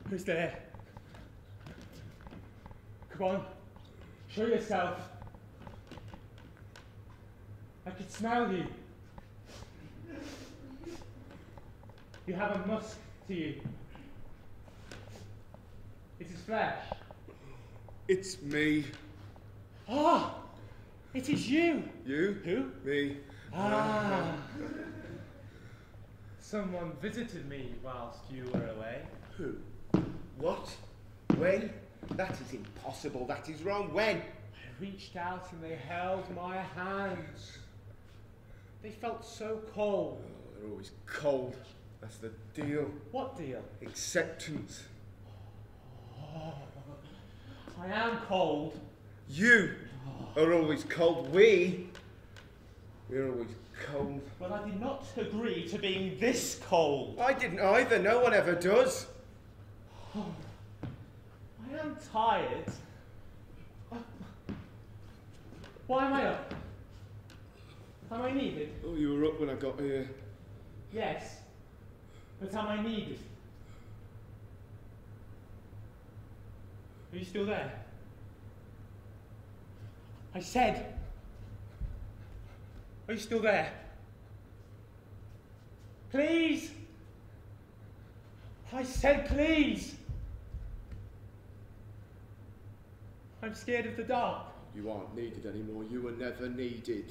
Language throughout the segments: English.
Who's there? Come on, show yourself. I can smell you. You have a musk to you. It is flesh. It's me. Ah, it is you. You? Who? Me. Ah. Someone visited me whilst you were away. Who? What? When? That is impossible. That is wrong. When? I reached out and they held my hands. They felt so cold. Oh, they're always cold. That's the deal. What deal? Acceptance. Oh, I am cold. You are always cold. We're always cold. Well, I did not agree to being this cold. I didn't either. No one ever does. Oh, I am tired. Why am I up? Am I needed? Oh, you were up when I got here. Yes, but am I needed? Are you still there? I said, are you still there? Please! I said please! I'm scared of the dark. You aren't needed anymore. You were never needed.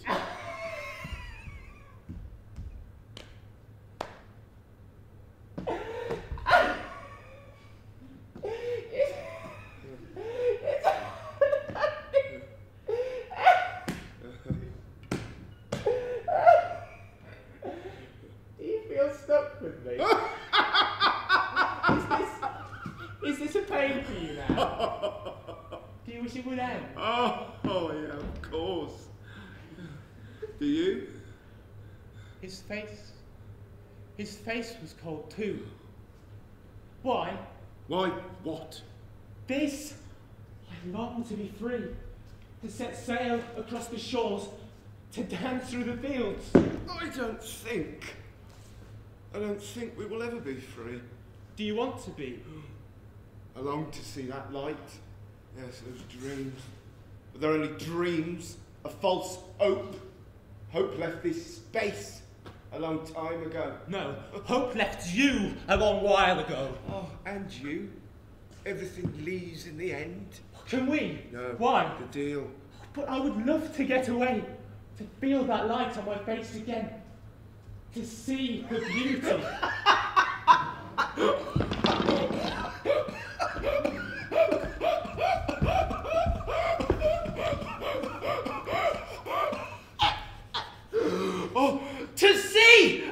Do you feel stuck with me? Is this a pain for you now? Do you wish it would end? Oh, yeah, of course. Do you? His face was cold too. Why? Why? What? This! I long to be free, to set sail across the shores, to dance through the fields. I don't think we will ever be free. Do you want to be? I long to see that light. Yes, those dreams. But they're only dreams, a false hope. Hope left this space a long time ago. No, hope left you a long while ago. Oh, and you. Everything leaves in the end. Can we? No. Why? The deal. But I would love to get away, to feel that light on my face again, to see the beauty. Oh, to see!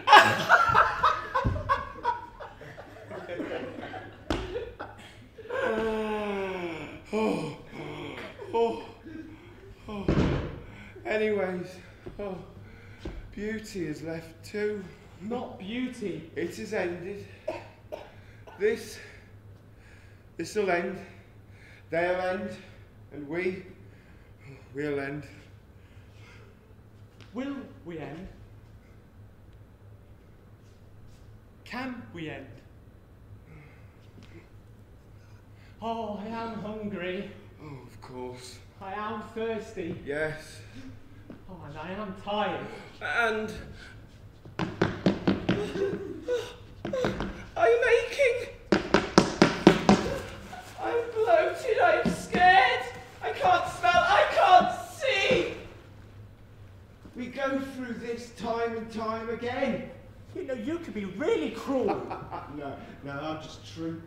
Beauty has left too. Not beauty. It has ended. This'll end. They'll end. And we'll end. Will we end? Can we end? Oh, I am hungry. Oh, of course. I am thirsty. Yes. Oh, and I am tired. And I'm aching. I'm bloated. I'm scared. I can't smell. I can't see. We go through this time and time again. You know, you could be really cruel. No, I'm just true.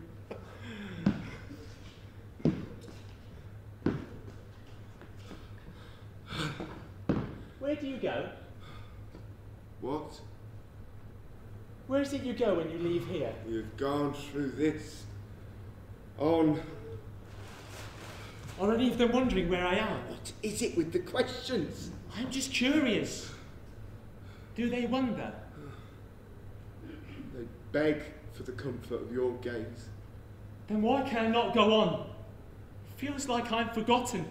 Where do you go? What? Where is it you go when you leave here? We have gone through this. On. Are any of them wondering where I am? What is it with the questions? I'm just curious. Do they wonder? They beg for the comfort of your gaze. Then why can I not go on? Feels like I'm forgotten,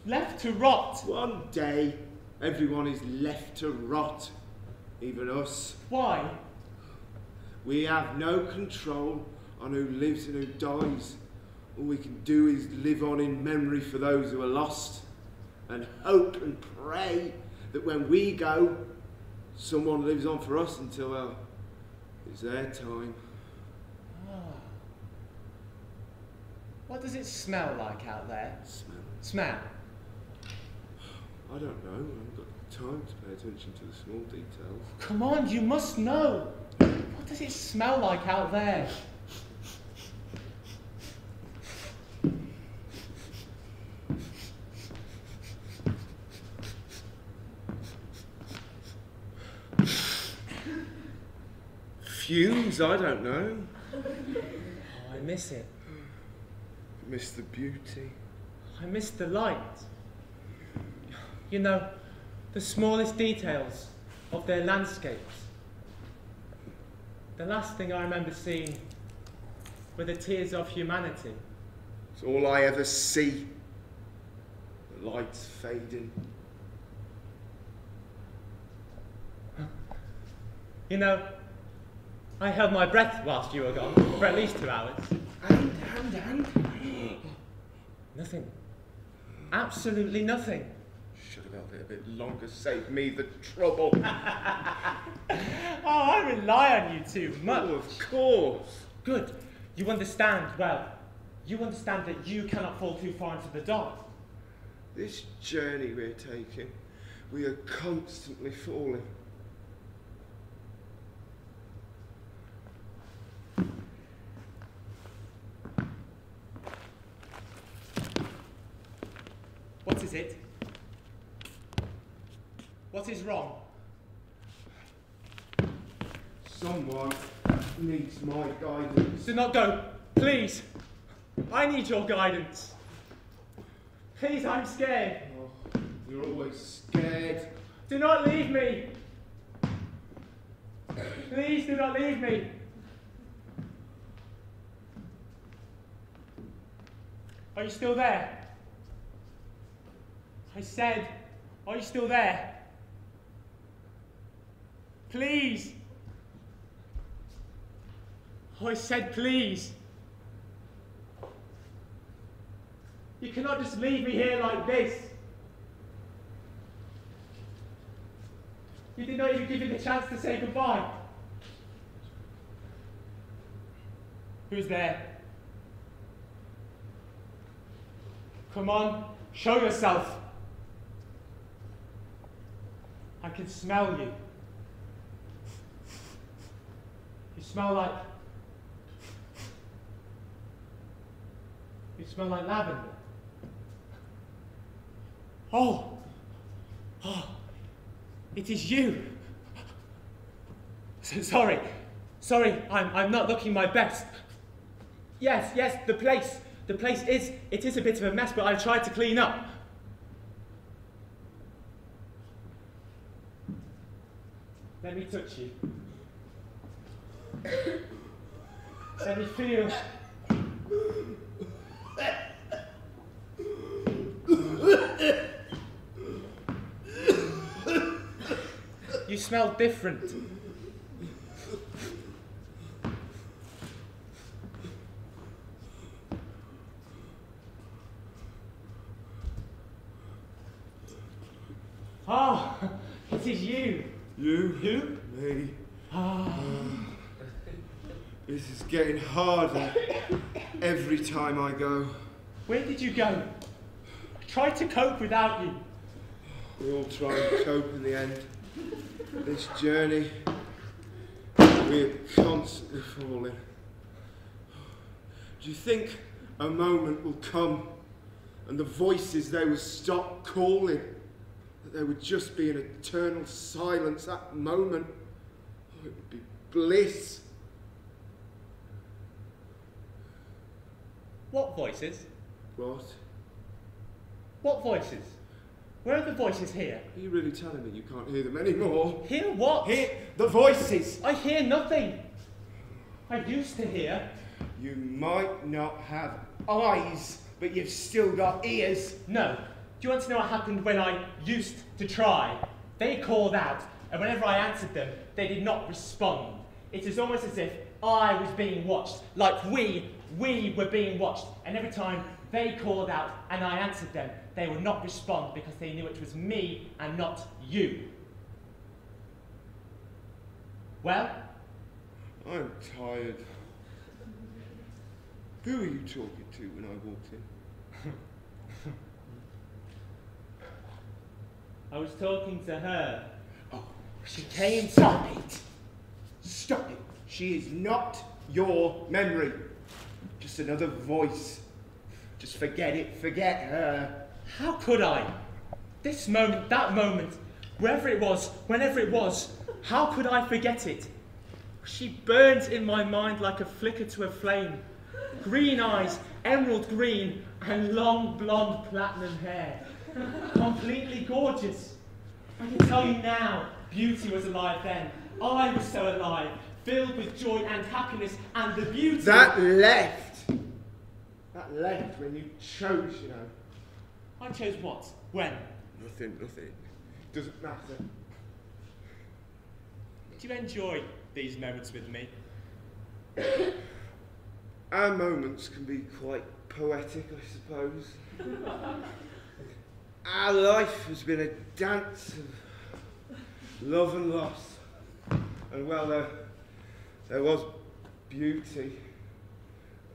left to rot. One day, everyone is left to rot, even us. Why? We have no control on who lives and who dies. All we can do is live on in memory for those who are lost, and hope and pray that when we go, someone lives on for us until, well, it's their time. What does it smell like out there? Smell? Smell? I don't know. I haven't got time to pay attention to the small details. Come on, you must know. What does it smell like out there? Fumes? I don't know. Oh, I miss it. Miss the beauty. I miss the light. You know, the smallest details of their landscapes. The last thing I remember seeing were the tears of humanity. It's all I ever see. The light's fading. You know, I held my breath whilst you were gone, for at least 2 hours. And. Nothing. Absolutely nothing. Should have held it a bit longer, saved me the trouble. Oh, I rely on you too much. Oh, of course. Good. You understand, well, you understand that you cannot fall too far into the dark. This journey we're taking, we are constantly falling. What is it? What is wrong? Someone needs my guidance. Do not go, please. I need your guidance. Please, I'm scared. Oh, you're always scared. Do not leave me. Please do not leave me. Are you still there? I said, are you still there? Please. Oh, I said please. You cannot just leave me here like this. You did not even give me the chance to say goodbye. Who's there? Come on, show yourself. I can smell you. You smell like... You smell like lavender. Oh! Oh! It is you! Sorry, I'm not looking my best. Yes, the place is a bit of a mess, but I've tried to clean up. Let me touch you. Let me feel. You smell different. Ah, it is you. You? You? Me. Ah. This is getting harder every time I go. Where did you go? I tried to cope without you. We all try and cope in the end. This journey, we're constantly falling. Do you think a moment will come and the voices, they will stop calling? That there would just be an eternal silence, that moment? Oh, it would be bliss. What voices? What? What voices? Where are the voices here? Are you really telling me you can't hear them anymore? Hear what? Hear the voices! I hear nothing. I used to hear. You might not have eyes, but you've still got ears. No. Do you want to know what happened when I used to try? They called out, and whenever I answered them, they did not respond. It is almost as if I was being watched, like we were being watched, and every time they called out and I answered them, they would not respond because they knew it was me and not you. Well? I'm tired. Who are you talking to when I walked in? I was talking to her. Oh, She came to... Stop it! Stop it! She is not your memory. Just another voice. Just forget it, forget her. How could I? This moment, that moment, wherever it was, whenever it was, how could I forget it? She burns in my mind like a flicker to a flame. Green eyes, emerald green, and long blonde platinum hair. Completely gorgeous. I can tell you now, beauty was alive then. I was so alive, filled with joy and happiness, and the beauty... That left. That left when you chose, you know. I chose what? When? Nothing. Doesn't matter. Do you enjoy these moments with me? Our moments can be quite poetic, I suppose. Our life has been a dance of love and loss. And well, there was beauty.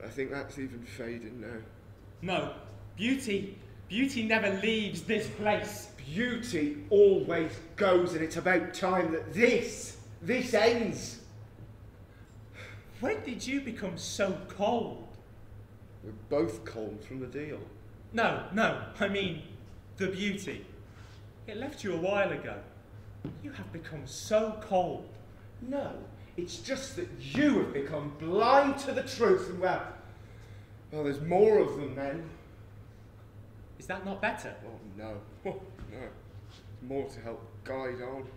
I think that's even fading now. No, beauty never leaves this place. Beauty always goes, and it's about time that this ends. When did you become so cold? We're both cold from the deal. No, I mean the beauty. It left you a while ago. You have become so cold. No, it's just that you have become blind to the truth, and well, there's more of them then. Is that not better? Oh no, no. There's more to help guide on.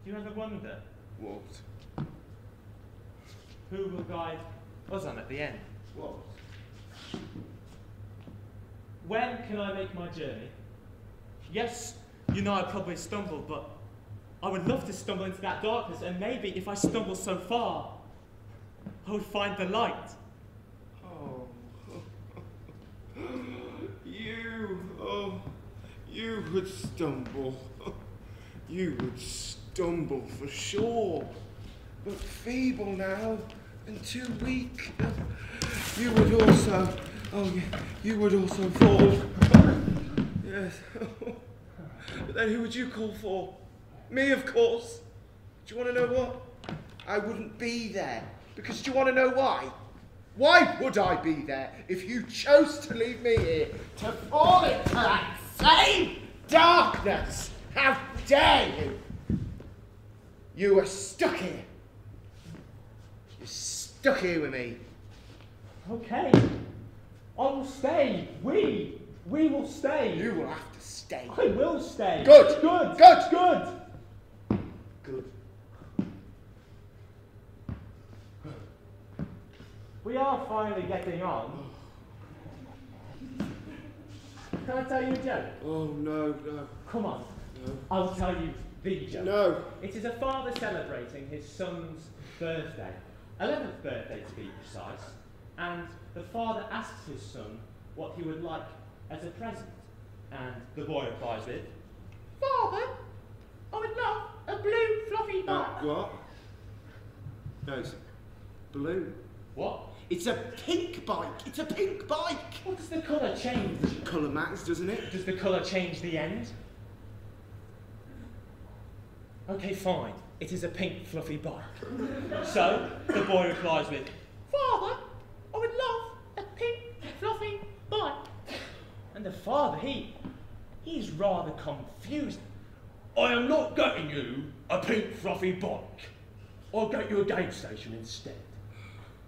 Do you ever wonder What? who will guide us on at the end? What? When can I make my journey? Yes, you know I probably stumble, but I would love to stumble into that darkness, and maybe if I stumble so far, I would find the light. Oh. You would stumble. You would stumble for sure. But feeble now, and too weak. You would also, you would also fall. Yes. But then who would you call for? Me, of course. Do you want to know what? I wouldn't be there. Because do you want to know why? Why would I be there if you chose to leave me here to fall into that same darkness? How dare you? You are stuck here. You're stuck here with me. Okay, I will stay. We will stay. You will have to stay. stay. I will stay. Good. Good. Good. Good. Good. We are finally getting on. Can I tell you a joke? Oh, no. Come on. No. I'll tell you the joke. No. It is a father celebrating his son's birthday, 11th birthday to be precise, and the father asks his son what he would like as a present, and the boy replies with, "Father, I would love a blue fluffy bike." What? No, it's blue. What? It's a pink bike. It's a pink bike. What does the colour change? Colour matters, doesn't it? Does the colour change the end? Okay, fine. It is a pink fluffy bike. So, the boy replies with, "Father, I would love a pink fluffy bike." And the father, he's rather confused. "I am not getting you a pink fluffy bike. I'll get you a game station instead."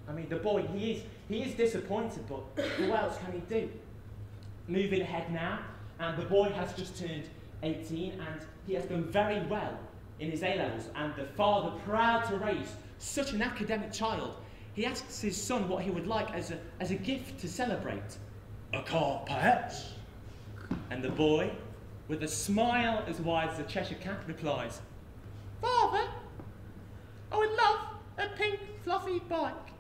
I mean, the boy, he is disappointed, but what else can he do? Moving ahead now, and the boy has just turned 18, and he has done very well in his A-levels, and the father, proud to raise such an academic child, he asks his son what he would like as a gift to celebrate. "A car, perhaps?" And the boy, with a smile as wide as a Cheshire cat, replies, "Father, I would love a pink fluffy bike."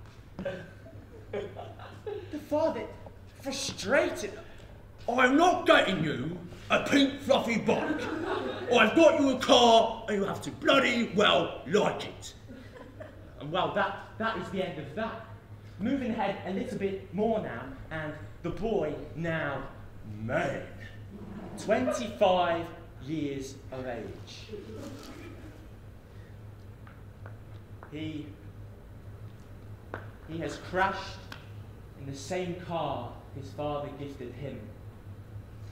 The father, frustrated, "I'm not getting you a pink fluffy bike. I've got you a car and you have to bloody well like it." And well, that is the end of that. Moving ahead a little bit more now, and the boy now man, 25 years of age. He has crashed in the same car his father gifted him.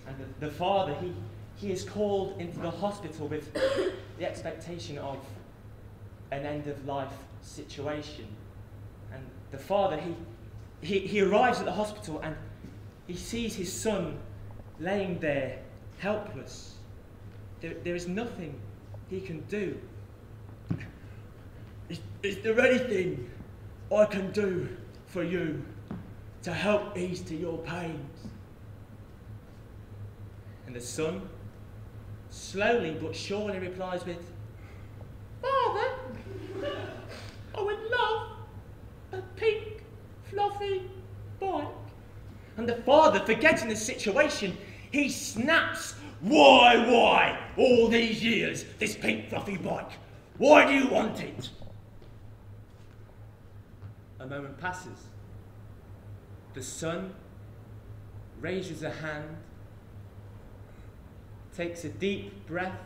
And the father, he is called into the hospital with the expectation of an end-of-life situation. And the father, he arrives at the hospital and he sees his son laying there, helpless. There is nothing he can do. Is there anything I can do for you to help ease to your pains?" And the son slowly but surely replies with, "Father, I would love a pink fluffy bike." And the father, forgetting the situation, he snaps, Why, all these years, this pink fluffy bike? Why do you want it?" A moment passes. The son raises a hand, takes a deep breath,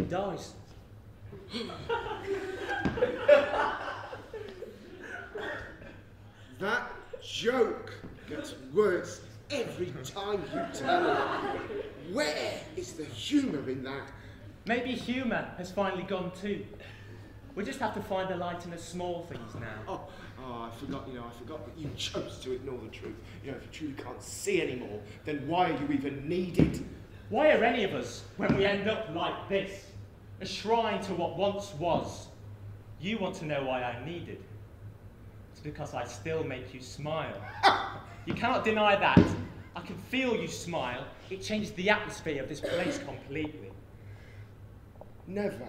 dies. That joke gets worse every time you tell it. Where is the humour in that? Maybe humour has finally gone too. We just have to find the light in the small things now. I forgot that you chose to ignore the truth. If you truly can't see anymore, then why are you even needed? Why are any of us, when we end up like this, a shrine to what once was? You want to know why I'm needed. It's because I still make you smile. You cannot deny that. I can feel you smile. It changes the atmosphere of this place completely. Never.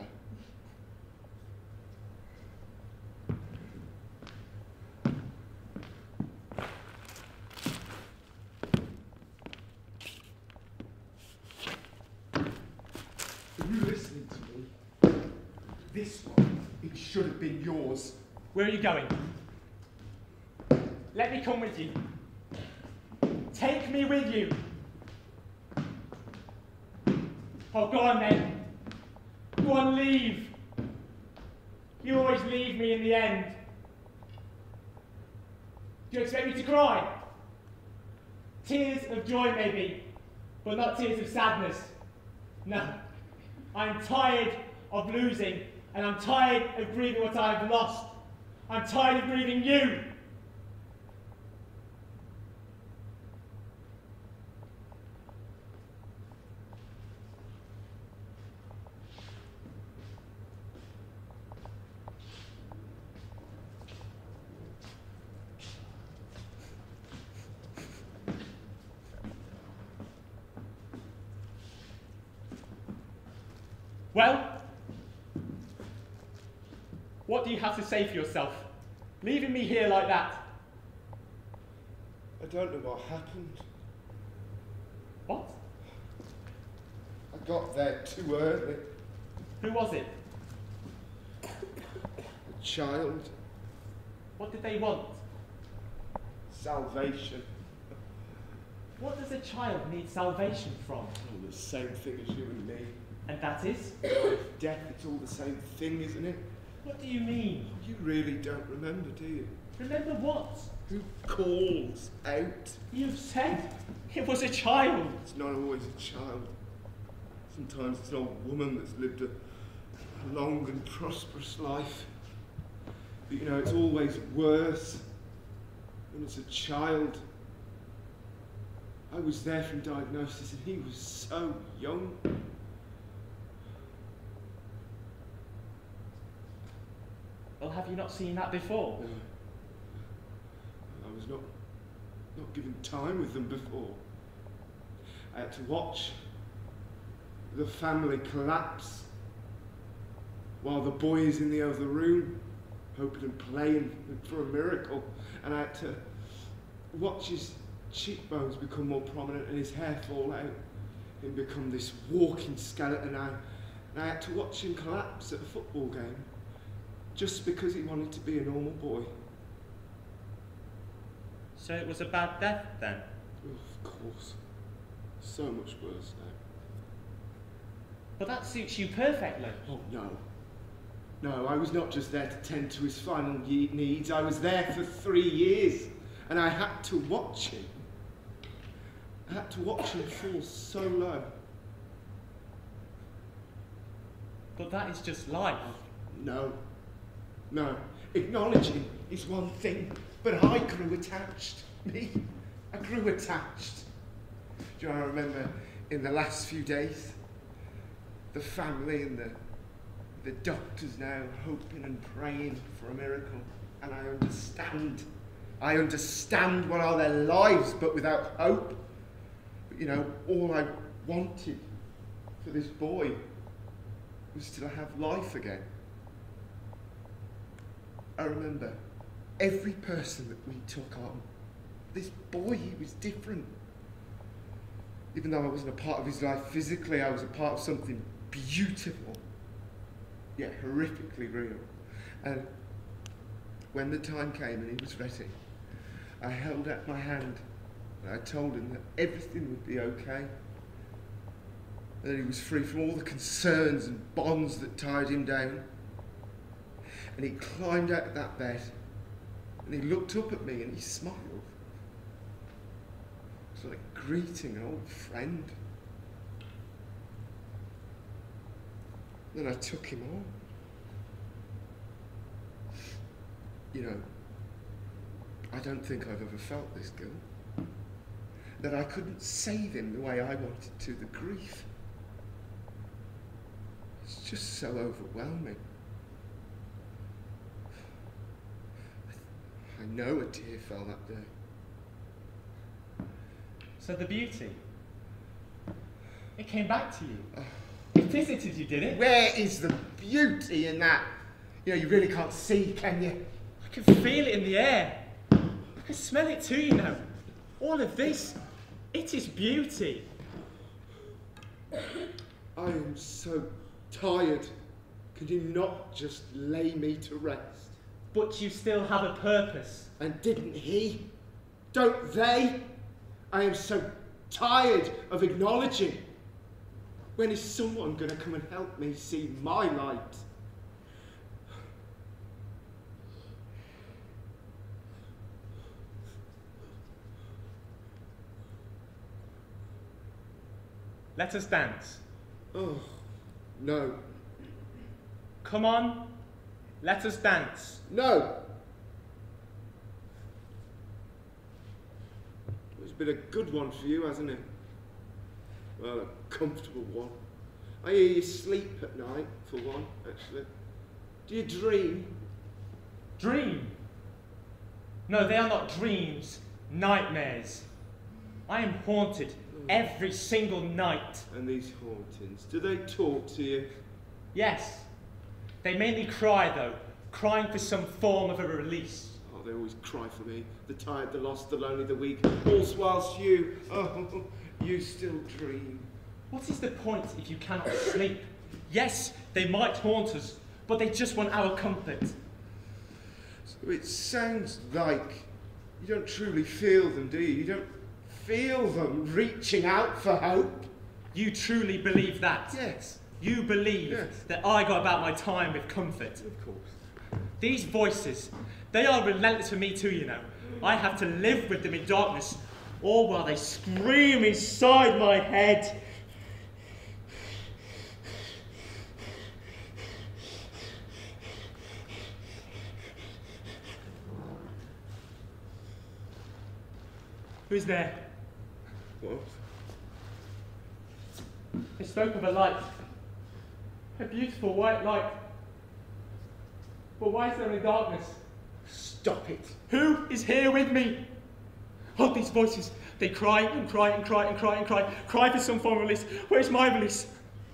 Are you listening to me? This one, it should have been yours. Where are you going? Let me come with you. Take me with you. Oh, go on then. Go on, leave. You always leave me in the end. Do you expect me to cry? Tears of joy, maybe, but not tears of sadness. No, I'm tired of losing And I'm tired of grieving what I've lost. I'm tired of grieving you. Well, what do you have to say for yourself, leaving me here like that? I don't know what happened. What? I got there too early. Who was it? A child. What did they want? Salvation. What does a child need salvation from? Oh, the same thing as you and me. And that is? Life, death, it's all the same thing, isn't it? What do you mean? You really don't remember, do you? Remember what? Who calls out? You've said it was a child. It's not always a child. Sometimes it's an old woman that's lived a long and prosperous life. But you know, it's always worse when it's a child. I was there from diagnosis and he was so young. Well, have you not seen that before? No. I was not given time with them before. I had to watch the family collapse while the boy is in the other room, hoping and praying for a miracle. And I had to watch his cheekbones become more prominent and his hair fall out and become this walking skeleton. And I had to watch him collapse at a football game just because he wanted to be a normal boy. So it was a bad death then? Oh, of course. So much worse now. But that suits you perfectly. Oh, no. No, I was not just there to tend to his final needs. I was there for 3 years. And I had to watch him. I had to watch him fall so low. But that is just life. No. No. Acknowledging is one thing, but I grew attached. Me. I grew attached. Do you know, I remember in the last few days, the family and the doctors now hoping and praying for a miracle. And I understand. I understand what are their lives, but without hope. But you know, all I wanted for this boy was to have life again. I remember every person that we took on. This boy, he was different. Even though I wasn't a part of his life physically, I was a part of something beautiful, yet horrifically real. And when the time came and he was ready, I held out my hand and I told him that everything would be okay. That he was free from all the concerns and bonds that tied him down. And he climbed out of that bed and he looked up at me and he smiled. It was like greeting an old friend. Then I took him on. You know, I don't think I've ever felt this guilt. That I couldn't save him the way I wanted to, the grief. It's just so overwhelming. I know a tear fell that day. So the beauty, it came back to you. Oh. It visited you, did it? Where is the beauty in that? You know, you really can't see, can you? I can feel it in the air. I can smell it too, you know. All of this, it is beauty. I am so tired. Could you not just lay me to rest? But you still have a purpose. And didn't he? Don't they? I am so tired of acknowledging. When is someone going to come and help me see my light? Let us dance. Oh, no. Come on, let us dance. No! It's been a good one for you, hasn't it? Well, a comfortable one. I hear you sleep at night, for one, actually. Do you dream? Dream? No, they are not dreams, nightmares. I am haunted every single night. And these hauntings, do they talk to you? Yes. They mainly cry, though, crying for some form of a release. Oh, they always cry for me. The tired, the lost, the lonely, the weak. All's whilst you, oh, you still dream. What is the point if you cannot sleep? Yes, they might haunt us, but they just want our comfort. So it sounds like you don't truly feel them, do you? You don't feel them reaching out for hope. You truly believe that? Yes. You believe that I go about my time with comfort? Of course. These voices, they are relentless for me too, you know. I have to live with them in darkness, all while they scream inside my head. Who's there? What? They spoke of a light. A beautiful white light. But why is there only darkness? Stop it. Who is here with me? Oh, these voices. They cry and cry and cry and cry and cry. Cry for some form of release. Where's my release?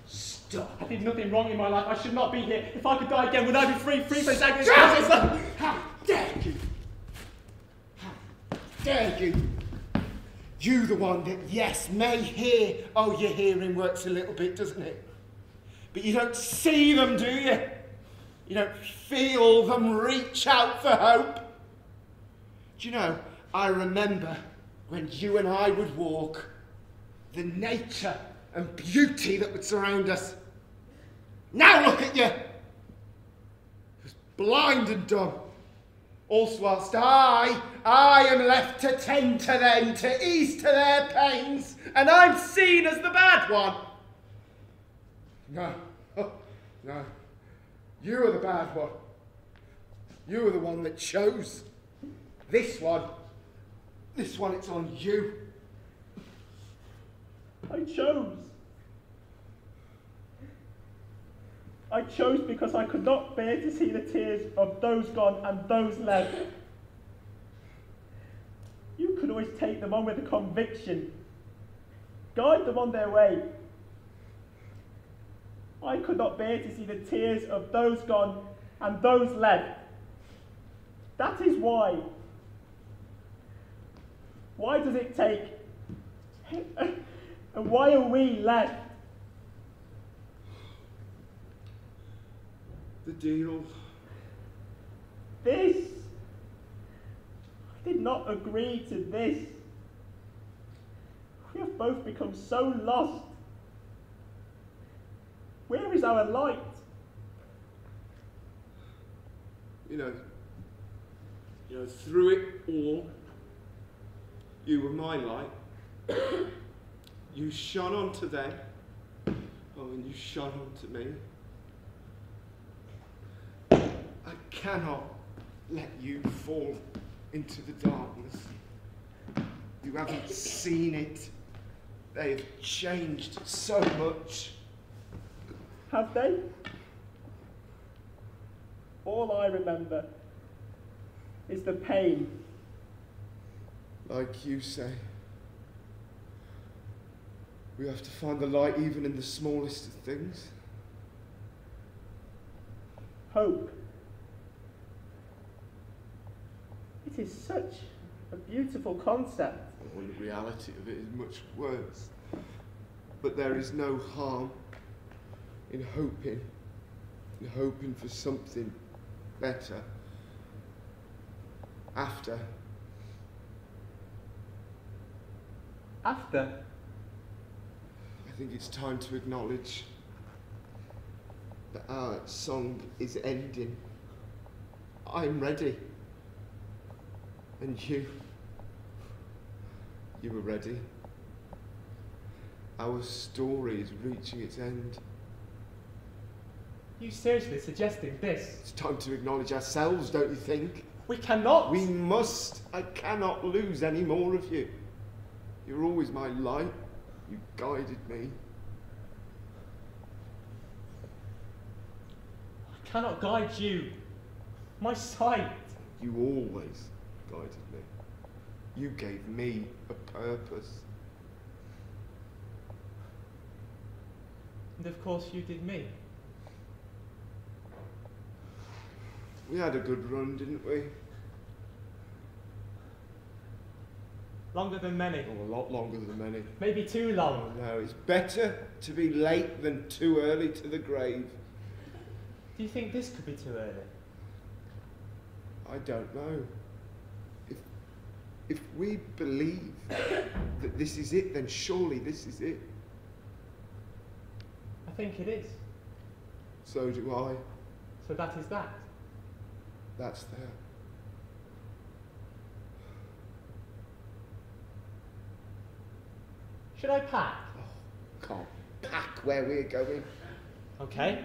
Stop. I did nothing wrong in my life. I should not be here. If I could die again, would I be free? Free for this agony? How dare you? How dare you? You the one that, yes, may hear. Oh, your hearing works a little bit, doesn't it? But you don't see them, do you? You don't feel them reach out for hope. Do you know, I remember when you and I would walk, the nature and beauty that would surround us. Now look at you! Just blind and dumb. Also whilst I am left to tend to them, to ease to their pains, and I'm seen as the bad one. No, no. You are the bad one. You are the one that chose. This one, it's on you. I chose. I chose because I could not bear to see the tears of those gone and those left. You could always take them on with a conviction, guide them on their way. I could not bear to see the tears of those gone and those left. That is why. Why does it take? And why are we left? The deal. This. I did not agree to this. We have both become so lost. Where is our light? You know, through it all, you were my light. You shone onto them. Oh, and you shone onto me. I cannot let you fall into the darkness. You haven't seen it. They have changed so much. Have they? All I remember is the pain. Like you say, we have to find the light even in the smallest of things. Hope. It is such a beautiful concept. Well, the reality of it is much worse. But there is no harm in hoping for something better after. After? I think it's time to acknowledge that our song is ending. I'm ready. And you were ready. Our story is reaching its end. You seriously suggesting this? It's time to acknowledge ourselves, don't you think? We cannot! We must. I cannot lose any more of you. You're always my light. You guided me. I cannot guide you. My sight. You always guided me. You gave me a purpose. And of course you did me. We had a good run, didn't we? Longer than many. Oh, a lot longer than many. Maybe too long. Oh, no, it's better to be late than too early to the grave. Do you think this could be too early? I don't know. If we believe that this is it, then surely this is it. I think it is. So do I. So that is that. That's there. Should I pack? Oh, can't pack where we're going. Okay.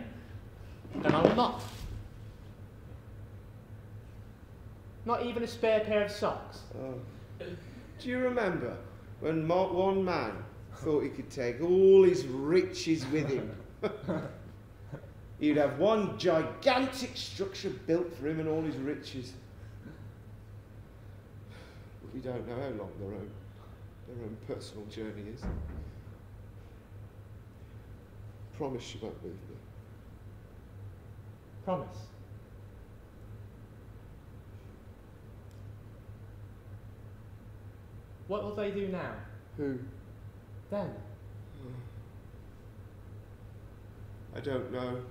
Then I will not. Not even a spare pair of socks. Oh. Do you remember when one man thought he could take all his riches with him? He'd have one gigantic structure built for him and all his riches. But we don't know how long their own personal journey is. Promise you won't leave me. Promise. What will they do now? Who? Them. I don't know.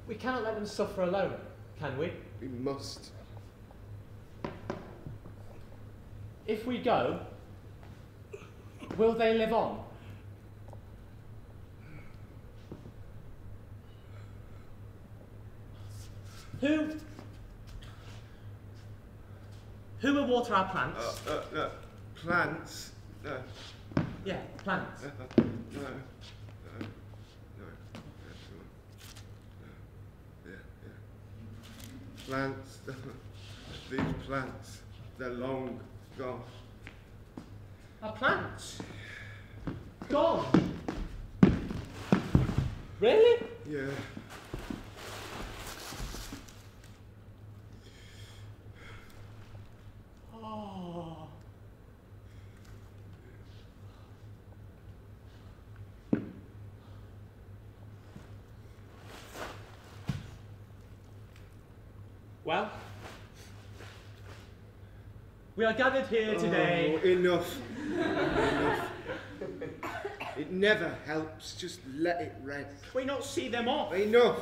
We cannot let them suffer alone, can we? We must. If we go, will they live on? Who will water our plants? No. Plants? No. Yeah, plants. No. Plants, these plants, they're long gone. Our plants? Gone? Really? Yeah. Oh. Well, we are gathered here today. Oh, enough. Enough. It never helps. Just let it rest. We not see them off. Enough.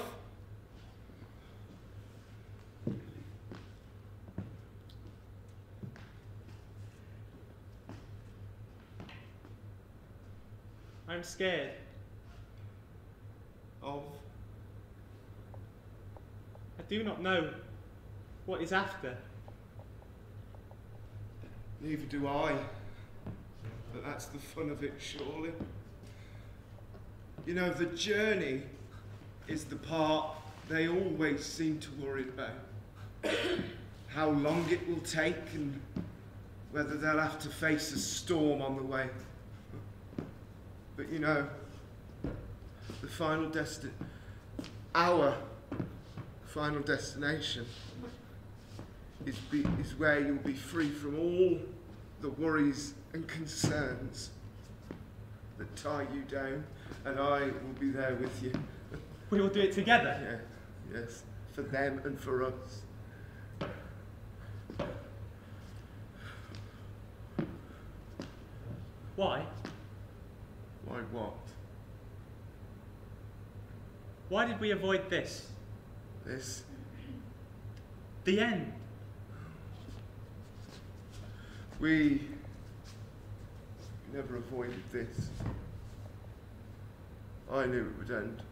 I'm scared. Of? I do not know what is after. Neither do I. But that's the fun of it, surely. You know, the journey is the part they always seem to worry about. How long it will take and whether they'll have to face a storm on the way. But you know, the final our final destination is where you'll be free from all the worries and concerns that tie you down, and I will be there with you. We will do it together. Yeah, yes, for them and for us. Why? Why what? Why did we avoid this? This? The end. We never avoided this. I knew it would end.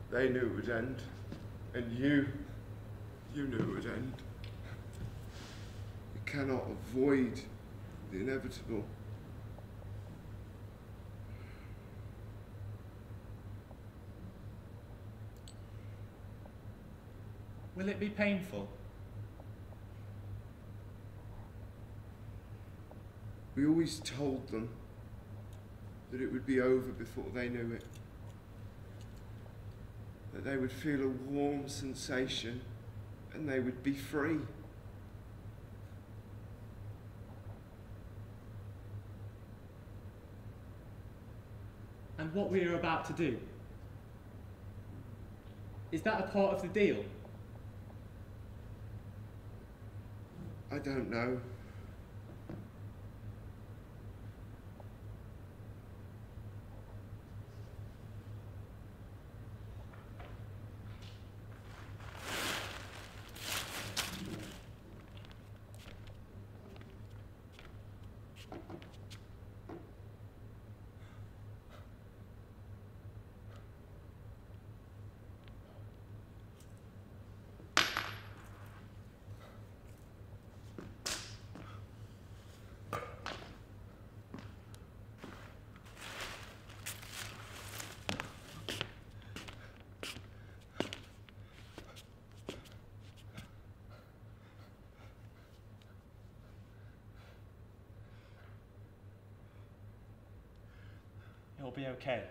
They knew it would end. And you knew it would end. You cannot avoid the inevitable. Will it be painful? We always told them that it would be over before they knew it. That they would feel a warm sensation and they would be free. And what we are about to do, is that a part of the deal? I don't know. It'll be okay.